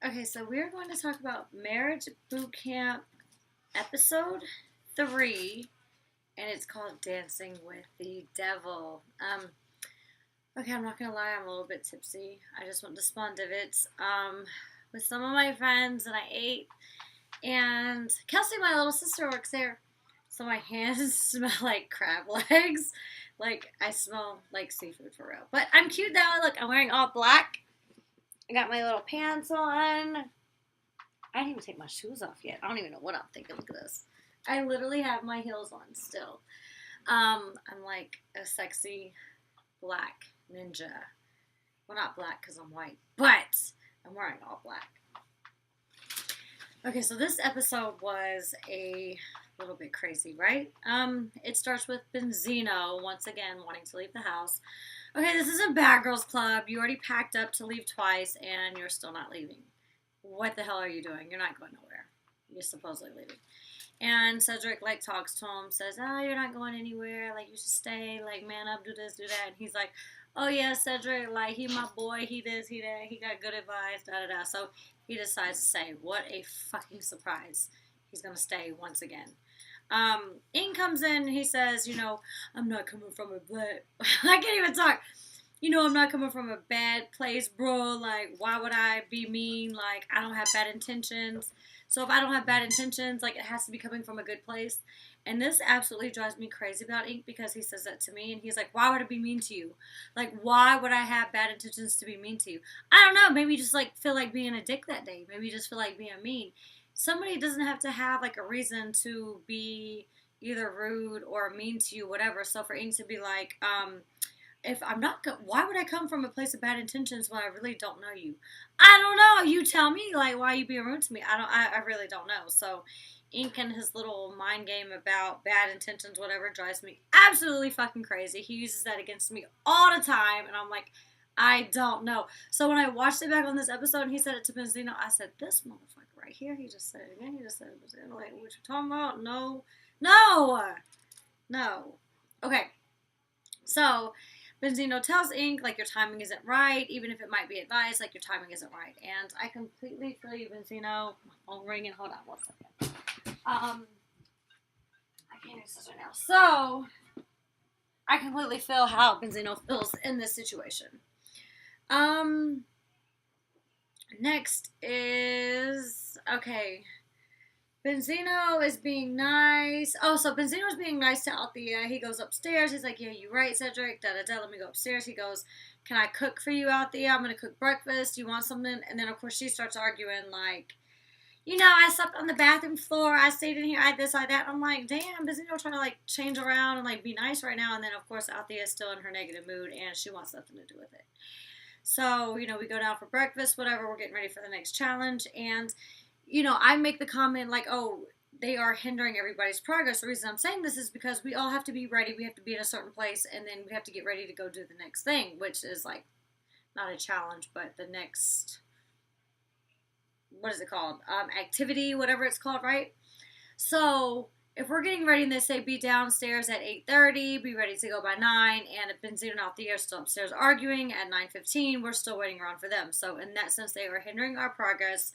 Okay, so we're going to talk about Marriage Bootcamp episode 3, and it's called Dancing with the Devil. Okay, I'm not gonna lie, I'm a little bit tipsy. I just went to Spawn Divots with some of my friends, and I ate. And Kelsey, my little sister, works there, so my hands smell like crab legs. Like I smell like seafood for real. But I'm cute now. Look, I'm wearing all black. I got my little pants on. I didn't even take my shoes off yet. I don't even know what I'm thinking. Look at this. I literally have my heels on still. I'm like a sexy black ninja. Well, not black because I'm white, but I'm wearing all black. Okay, so this episode was a little bit crazy, right? It starts with Benzino once again wanting to leave the house. Okay, this is a bad girls club. You already packed up to leave twice, and you're still not leaving. What the hell are you doing? You're not going nowhere. You're supposedly leaving. And Cedric, like, talks to him, says, oh, you're not going anywhere. Like, you should stay. Like, man up, do this, do that. And he's like, oh, yeah, Cedric, like, he my boy. He this, he that. He got good advice, da-da-da. So he decides to stay. What a fucking surprise. He's going to stay once again. In comes in, he says, I'm not coming from a bad... I can't even talk. I'm not coming from a bad place, bro. Like, why would I be mean? Like, I don't have bad intentions. So if I don't have bad intentions, like, it has to be coming from a good place. And this absolutely drives me crazy about Ink because he says that to me. And he's like, why would I be mean to you? Like, why would I have bad intentions to be mean to you? I don't know. Maybe you just, like, feel like being a dick that day. Maybe you just feel like being mean. Somebody doesn't have to have, like, a reason to be either rude or mean to you, whatever. So for Ink to be like, if I'm not, why would I come from a place of bad intentions when I really don't know you? I don't know. You tell me, like, why you being rude to me? I really don't know. So, Ink and his little mind game about bad intentions, whatever, drives me absolutely fucking crazy. He uses that against me all the time, and I'm like, I don't know. So when I watched it back on this episode, and he said it to Benzino, I said, this motherfucker right here, he just said it again. He just said it. Benzino, like, what you talking about? No. Okay. So, Benzino tells Ink, like, your timing isn't right, even if it might be advice, like, your timing isn't right. And I completely feel you, Benzino. My phone ringing. Hold on one second. I can't use this right now. So, I completely feel how Benzino feels in this situation. Next is, okay, Benzino is being nice. Oh, so Benzino's being nice to Althea. He goes upstairs. He's like, yeah, you're right, Cedric. Da-da-da, let me go upstairs. He goes, can I cook for you, Althea? I'm going to cook breakfast. You want something? And then, of course, she starts arguing, like, I slept on the bathroom floor. I stayed in here. I this, I that. I'm like, damn, Benzino trying to, like, change around and, like, be nice right now. And then, of course, Althea is still in her negative mood, and she wants nothing to do with it. So, we go down for breakfast, whatever. We're getting ready for the next challenge. And I make the comment like, oh, they are hindering everybody's progress. The reason I'm saying this is because we all have to be ready. We have to be in a certain place, and then we have to get ready to go do the next thing, which is like not a challenge, but the next, what is it called? Activity, whatever it's called, right? So if we're getting ready and they say be downstairs at 8:30, be ready to go by 9, and if Benzino and Althea are still upstairs arguing at 9:15, we're still waiting around for them. So in that sense, they are hindering our progress.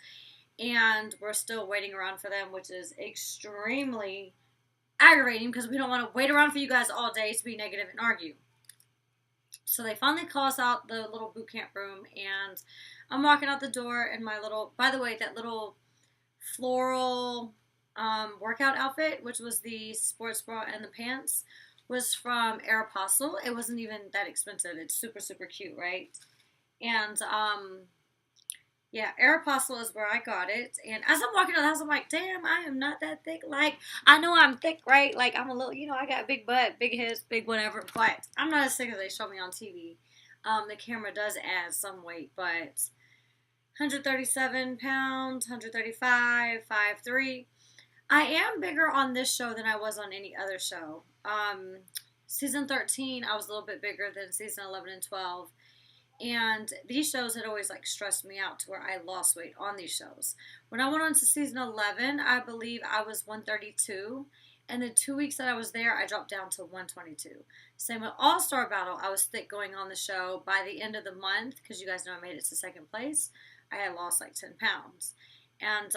And we're still waiting around for them, which is extremely aggravating because we don't want to wait around for you guys all day to be negative and argue. So they finally call us out the little boot camp room, and I'm walking out the door in my little, by the way, that little floral workout outfit, which was the sports bra and the pants, was from Aeropostale. It wasn't even that expensive. It's super, super cute, right? And, yeah, Aeropostale is where I got it. And as I'm walking out the house, I'm like, damn, I am not that thick. Like, I know I'm thick, right? Like, I'm a little, I got a big butt, big hips, big whatever. But I'm not as thick as they show me on TV. The camera does add some weight, but 137 pounds, 135, 5'3". I am bigger on this show than I was on any other show. Season 13, I was a little bit bigger than season 11 and 12. And these shows had always, like, stressed me out to where I lost weight on these shows. When I went on to season 11, I believe I was 132. And the 2 weeks that I was there, I dropped down to 122. Same with All Star Battle. I was thick going on the show. By the end of the month, because you guys know I made it to second place, I had lost like 10 pounds. And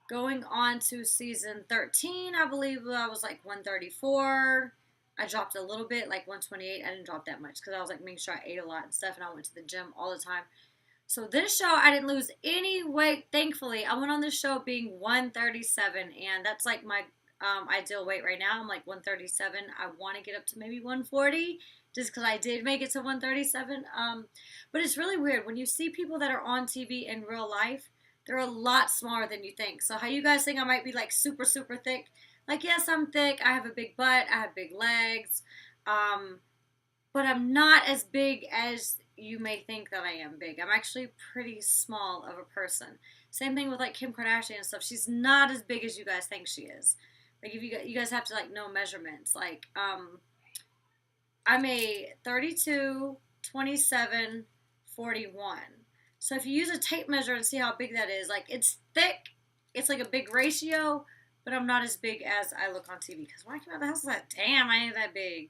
going on to season 13, I believe I was like 134. I dropped a little bit, like 128. I didn't drop that much because I was like making sure I ate a lot and stuff, and I went to the gym all the time. So this show, I didn't lose any weight, thankfully. I went on this show being 137, and that's like my ideal weight right now. I'm like 137. I want to get up to maybe 140 just because I did make it to 137. But it's really weird. When you see people that are on TV in real life, they're a lot smaller than you think. So how you guys think I might be like super, super thick? Like, yes, I'm thick. I have a big butt. I have big legs. But I'm not as big as you may think that I am big. I'm actually pretty small of a person. Same thing with like Kim Kardashian and stuff. She's not as big as you guys think she is. Like if you guys have to like know measurements. Like I'm a 32, 27, 41. So if you use a tape measure and see how big that is, like it's thick. It's like a big ratio, but I'm not as big as I look on TV. Because when I came out of the house, I was like, damn, I ain't that big.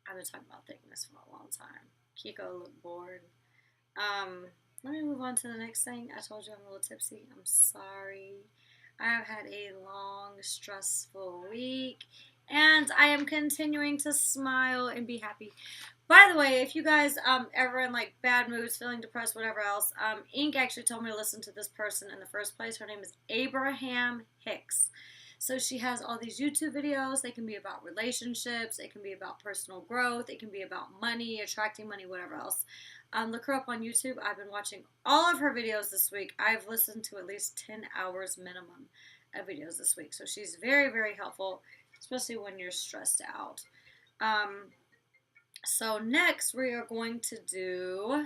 I've been talking about thickness for a long time. Kiko looked bored. Let me move on to the next thing. I told you I'm a little tipsy. I'm sorry. I have had a long, stressful week, and I am continuing to smile and be happy. By the way, if you guys ever in like bad moods, feeling depressed, whatever else, Ink actually told me to listen to this person in the first place. Her name is Abraham Hicks. So she has all these YouTube videos. They can be about relationships. It can be about personal growth. It can be about money, attracting money, whatever else. Look her up on YouTube. I've been watching all of her videos this week. I've listened to at least 10 hours minimum of videos this week. So she's very, very helpful, especially when you're stressed out. So next we are going to do...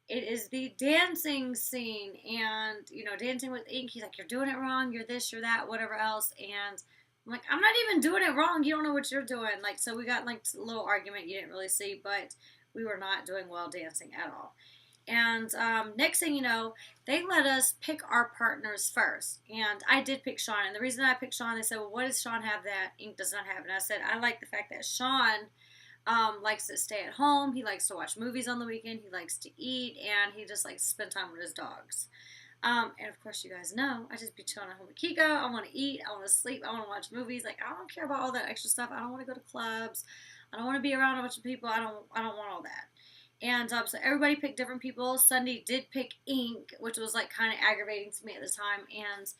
It is the dancing scene, and, you know, Dancing with Ink, he's like, you're doing it wrong, you're this, you're that, whatever else, and I'm like, I'm not even doing it wrong, you don't know what you're doing, like, so we got, like, a little argument you didn't really see, but we were not doing well dancing at all. And next thing you know, they let us pick our partners first, and I did pick Sean, and the reason I picked Sean, they said, well, what does Sean have that Ink does not have, and I said, I like the fact that Sean likes to stay at home. He likes to watch movies on the weekend. He likes to eat, and he just likes to spend time with his dogs. And of course, you guys know I just be chilling at home with Kiko. I want to eat. I want to sleep. I want to watch movies. Like, I don't care about all that extra stuff. I don't want to go to clubs. I don't want to be around a bunch of people. I don't want all that. And so everybody picked different people. Sunday did pick Ink, which was like kind of aggravating to me at the time. And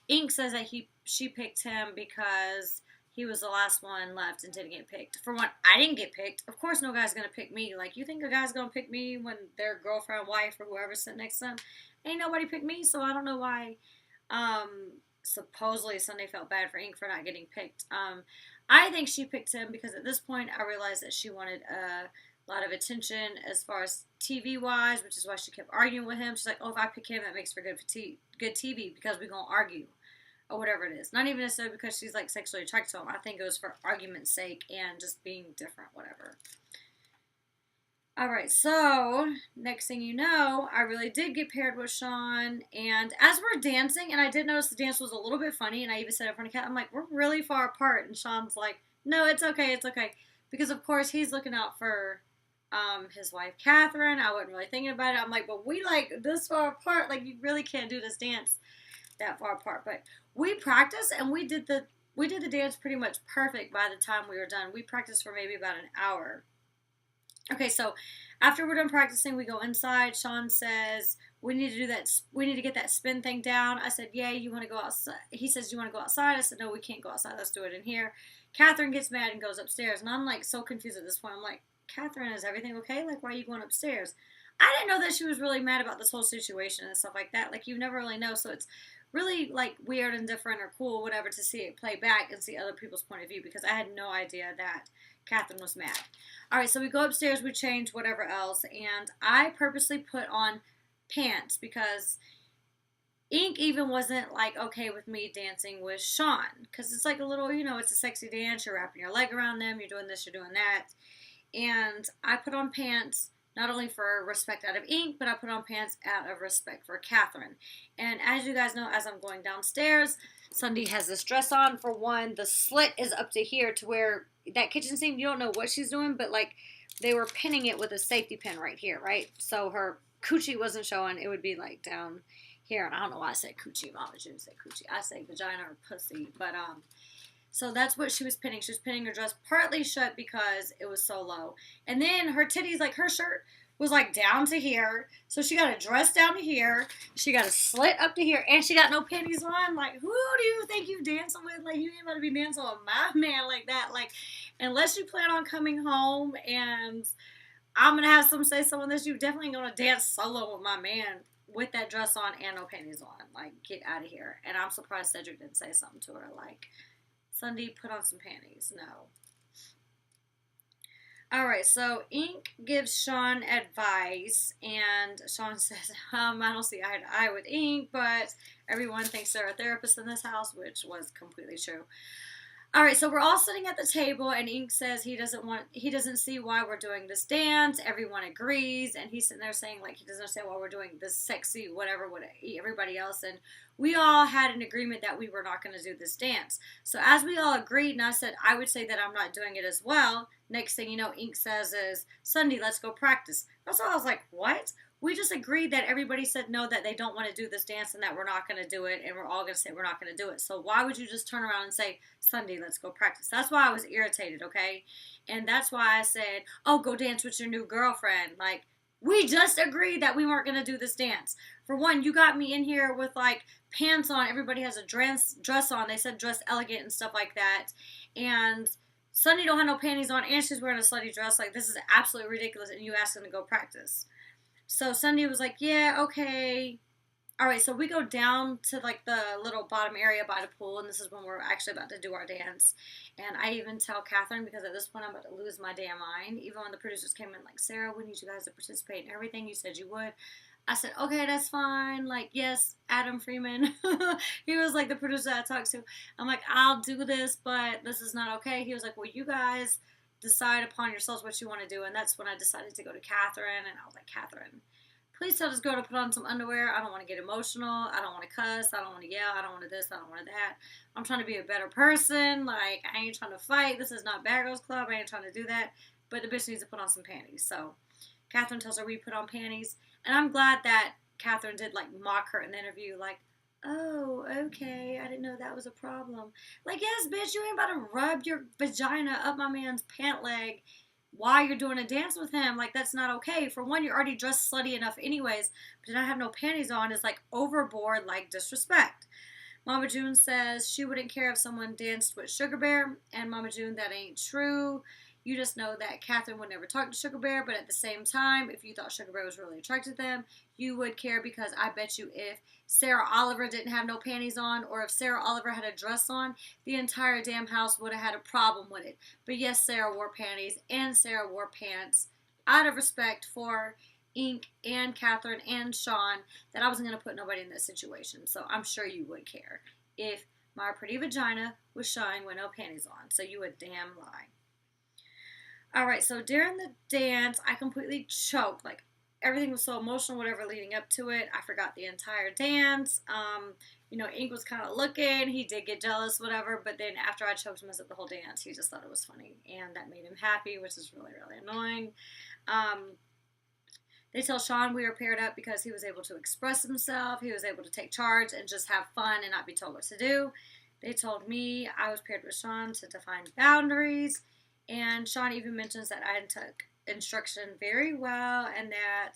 Ink says that she picked him because he was the last one left and didn't get picked. For one, I didn't get picked. Of course no guy's going to pick me. Like, you think a guy's going to pick me when their girlfriend, wife, or whoever's sitting next to them? Ain't nobody picked me, so I don't know why. Supposedly Sunday felt bad for Ink for not getting picked. I think she picked him because at this point I realized that she wanted a lot of attention as far as TV-wise, which is why she kept arguing with him. She's like, oh, if I pick him, that makes for good TV because we're going to argue. Or whatever it is. Not even necessarily because she's like sexually attracted to him. I think it was for argument's sake and just being different, whatever. Alright, so next thing you know, I really did get paired with Sean. And as we're dancing, and I did notice the dance was a little bit funny, and I even said in front of Kat, I'm like, we're really far apart. And Sean's like, no, it's okay, it's okay. Because of course he's looking out for his wife, Catherine. I wasn't really thinking about it. I'm like, but we like this far apart. Like, you really can't do this dance that far apart. But we practiced, and we did the dance pretty much perfect by the time we were done. We practiced for maybe about an hour. Okay, so after we're done practicing, we go inside. Sean says, we need to do that. We need to get that spin thing down. I said, yeah, you want to go outside? He says, you want to go outside? I said, no, we can't go outside. Let's do it in here. Catherine gets mad and goes upstairs, and I'm like so confused at this point. I'm like, Catherine, is everything okay? Like, why are you going upstairs? I didn't know that she was really mad about this whole situation and stuff like that. Like, you never really know, so it's really like weird and different or cool, whatever, to see it play back and see other people's point of view, because I had no idea that Catherine was mad. Alright, so we go upstairs, we change, whatever else, and I purposely put on pants because Ink even wasn't like okay with me dancing with Sean, because it's like a little, you know, it's a sexy dance, you're wrapping your leg around them, you're doing this, you're doing that, and I put on pants. not only for respect out of Ink, but I put on pants out of respect for Catherine. And as you guys know, as I'm going downstairs, Sunday has this dress on. For one, the slit is up to here to where that kitchen sink, you don't know what she's doing, but like they were pinning it with a safety pin right here, right? So her coochie wasn't showing. It would be like down here. And I don't know why I said coochie. Mama shouldn't say coochie. I say vagina or pussy. But so that's what she was pinning. She was pinning her dress partly shut because it was so low. And then her titties, like her shirt was like down to here. So she got a dress down to here. She got a slit up to here. And she got no panties on. Like, who do you think you dancing with? Like, you ain't about to be dancing with my man like that. Like, unless you plan on coming home and I'm going to have some say some of this, you definitely going to dance solo with my man with that dress on and no panties on. Like, get out of here. And I'm surprised Cedric didn't say something to her. Like, Sunday, put on some panties. No. Alright, so Ink gives Sean advice, and Sean says, I don't see eye to eye with Ink, but everyone thinks they're a therapist in this house, which was completely true. Alright, so we're all sitting at the table, and Ink says he doesn't see why we're doing this dance. Everyone agrees, and he's sitting there saying, like, he doesn't understand why we're doing this sexy whatever with everybody else, and we all had an agreement that we were not going to do this dance. So as we all agreed, and I said, I would say that I'm not doing it as well, next thing you know, Ink says is, Sunday, let's go practice. That's all I was like, what? We just agreed that everybody said no, that they don't want to do this dance and that we're not going to do it, and we're all going to say we're not going to do it. So why would you just turn around and say, Sunday, let's go practice? That's why I was irritated, okay? And that's why I said, oh, go dance with your new girlfriend. Like, we just agreed that we weren't going to do this dance. For one, you got me in here with, like, pants on. Everybody has a dress on. They said dress elegant and stuff like that. And Sunday don't have no panties on, and she's wearing a slutty dress. Like, this is absolutely ridiculous, and you asked them to go practice. So Sunday was like, yeah, okay. All right, so we go down to, like, the little bottom area by the pool, and this is when we're actually about to do our dance. And I even tell Catherine, because at this point I'm about to lose my damn mind, even when the producers came in, like, Sarah, we need you guys to participate in everything you said you would. I said, okay, that's fine. Like, yes, Adam Freeman. He was, like, the producer I talked to. I'm like, I'll do this, but this is not okay. He was like, well, you guys decide upon yourselves what you want to do. And that's when I decided to go to Catherine. And I was like, Catherine, please tell this girl to put on some underwear. I don't want to get emotional. I don't want to cuss. I don't want to yell. I don't want to this. I don't want to that. I'm trying to be a better person. Like, I ain't trying to fight. This is not Bad Girls Club. I ain't trying to do that. But the bitch needs to put on some panties. So Catherine tells her we put on panties. And I'm glad that Catherine did, like, mock her in the interview. Like, oh, okay, I didn't know that was a problem. Like, yes, bitch, you ain't about to rub your vagina up my man's pant leg while you're doing a dance with him. Like, that's not okay. For one, you're already dressed slutty enough anyways, but to not have no panties on is, like, overboard, like, disrespect. Mama June says she wouldn't care if someone danced with Sugar Bear, and Mama June, that ain't true. You just know that Catherine would never talk to Sugar Bear, but at the same time, if you thought Sugar Bear was really attracted to them, you would care, because I bet you if Sarah Oliver didn't have no panties on, or if Sarah Oliver had a dress on, the entire damn house would have had a problem with it. But yes, Sarah wore panties, and Sarah wore pants out of respect for Ink and Catherine and Sean, that I wasn't going to put nobody in this situation. So I'm sure you would care if my pretty vagina was showing with no panties on. So you would damn lie. Alright, so during the dance, I completely choked. Like, everything was so emotional, whatever, leading up to it. I forgot the entire dance. Ink was kind of looking. He did get jealous, whatever. But then after I choked him as the whole dance, he just thought it was funny. And that made him happy, which is really, really annoying. They tell Sean we were paired up because he was able to express himself. He was able to take charge and just have fun and not be told what to do. They told me I was paired with Sean to define boundaries. And Sean even mentions that I took instruction very well, and that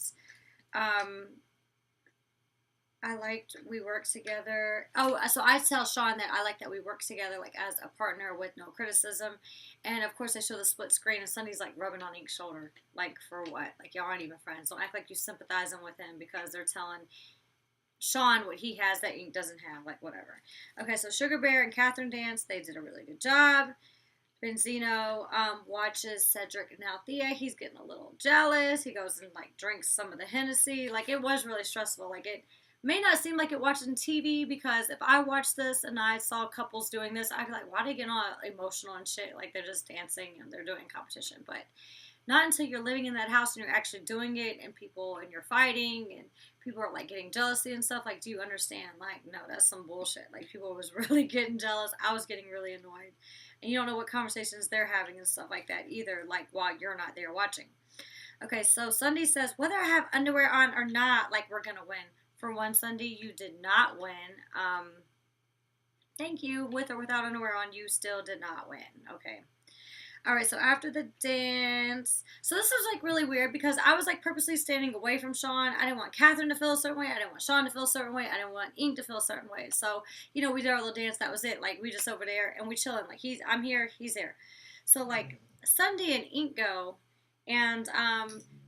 I liked we worked together. Oh, so I tell Sean that I like that we work together, like, as a partner with no criticism. And of course, they show the split screen, and Sunny's like rubbing on Ink's shoulder. Like, for what? Like, y'all aren't even friends. Don't act like you sympathizing with him because they're telling Sean what he has that Ink doesn't have. Like, whatever. Okay, so Sugar Bear and Catherine dance. They did a really good job. Benzino watches Cedric and Althea. He's getting a little jealous. He goes and, like, drinks some of the Hennessy. Like, it was really stressful. Like, it may not seem like it watching TV, because if I watched this and I saw couples doing this, I'd be like, why are they getting all emotional and shit? Like, they're just dancing and they're doing competition. But Not until you're living in that house and you're actually doing it, and you're fighting, and people are like getting jealousy and stuff. Like, do you understand? Like, no, that's some bullshit. Like, people was really getting jealous. I was getting really annoyed. And you don't know what conversations they're having and stuff like that either, like, while you're not there watching. Okay, so Sunday says, whether I have underwear on or not, like, we're going to win. For one, Sunday, you did not win. Thank you. With or without underwear on, you still did not win. Okay. All right, so after the dance, so this was like really weird because I was like purposely standing away from Sean. I didn't want Catherine to feel a certain way. I didn't want Sean to feel a certain way. I didn't want Ink to feel a certain way. So, we did our little dance. That was it. Like, we just over there and we chilling. Like, I'm here, he's there. So, like, Sunday and Ink go, and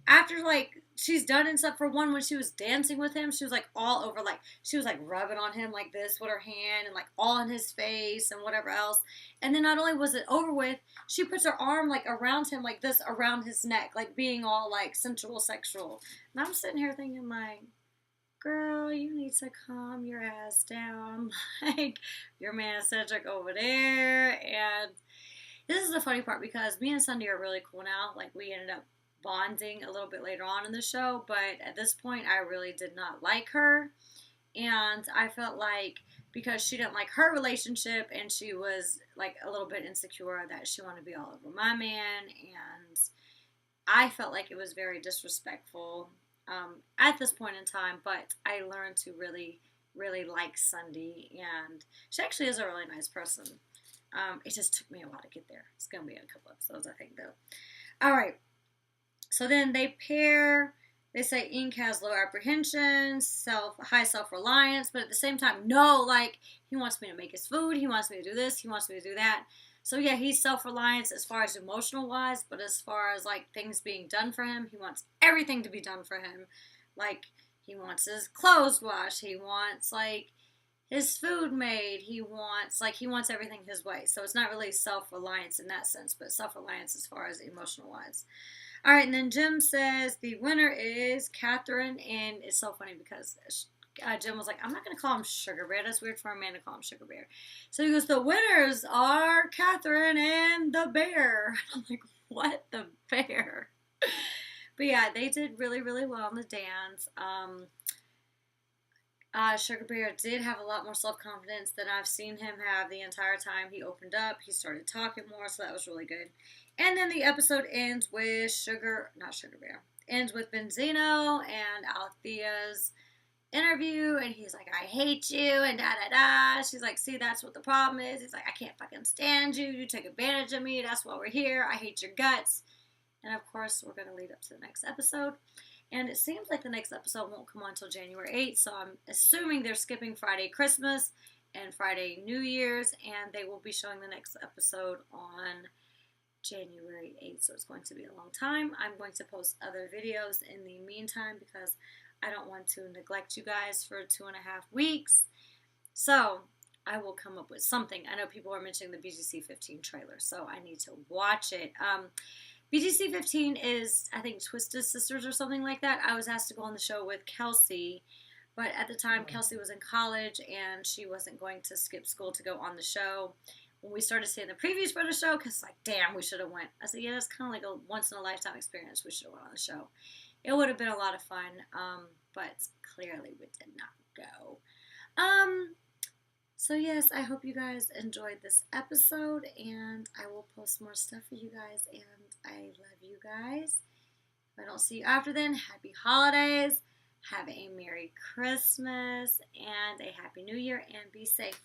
after like she's done and stuff, for one, when she was dancing with him, she was like all over, like she was like rubbing on him like this with her hand and like all in his face and whatever else. And then not only was it over with, she puts her arm like around him like this, around his neck, like being all like sensual, sexual. And I'm sitting here thinking like, girl, you need to calm your ass down. Like, your man Cedric over there. And this is the funny part because me and Sunday are really cool now. Like, we ended up bonding a little bit later on in the show, but at this point I really did not like her, and I felt like because she didn't like her relationship and she was like a little bit insecure that she wanted to be all over my man, and I felt like it was very disrespectful at this point in time. But I learned to really like Sunday, and she actually is a really nice person. It just took me a while to get there. It's gonna be in a couple episodes, I think, though. All right. So then they pair. They say Ink has low apprehension, high self-reliance, but at the same time, no, like, he wants me to make his food, he wants me to do this, he wants me to do that. So yeah, he's self-reliant as far as emotional wise, but as far as like things being done for him, he wants everything to be done for him. Like, he wants his clothes washed, he wants like his food made, he wants everything his way. So it's not really self-reliance in that sense, but self-reliance as far as emotional wise. All right, and then Jim says the winner is Catherine, and it's so funny because Jim was like, I'm not going to call him Sugar Bear. That's weird for a man to call him Sugar Bear. So he goes, the winners are Catherine and the bear. I'm like, what? The bear? But yeah, they did really well in the dance. Sugar Bear did have a lot more self-confidence than I've seen him have the entire time. He opened up, he started talking more, so that was really good. And then the episode ends with ends with Benzino and Althea's interview, and he's like, I hate you, and da-da-da. She's like, see, that's what the problem is. He's like, I can't fucking stand you. You take advantage of me. That's why we're here. I hate your guts. And of course, we're going to lead up to the next episode. And it seems like the next episode won't come on until January 8th, so I'm assuming they're skipping Friday Christmas and Friday New Year's, and they will be showing the next episode on January 8th, so it's going to be a long time. I'm going to post other videos in the meantime because I don't want to neglect you guys for 2.5 weeks. So I will come up with something. I know people are mentioning the BGC 15 trailer, so I need to watch it. BGC 15 is, I think, Twisted Sisters or something like that. I was asked to go on the show with Kelsey, but at the time Kelsey was in college and she wasn't going to skip school to go on the show. When we started seeing the previews for the show, because like, damn, we should have went. I said, yeah, it's kind of like a once-in-a-lifetime experience. We should have went on the show. It would have been a lot of fun, but clearly we did not go. So yes, I hope you guys enjoyed this episode, and I will post more stuff for you guys, and I love you guys. If I don't see you after then, happy holidays, have a Merry Christmas, and a Happy New Year, and be safe.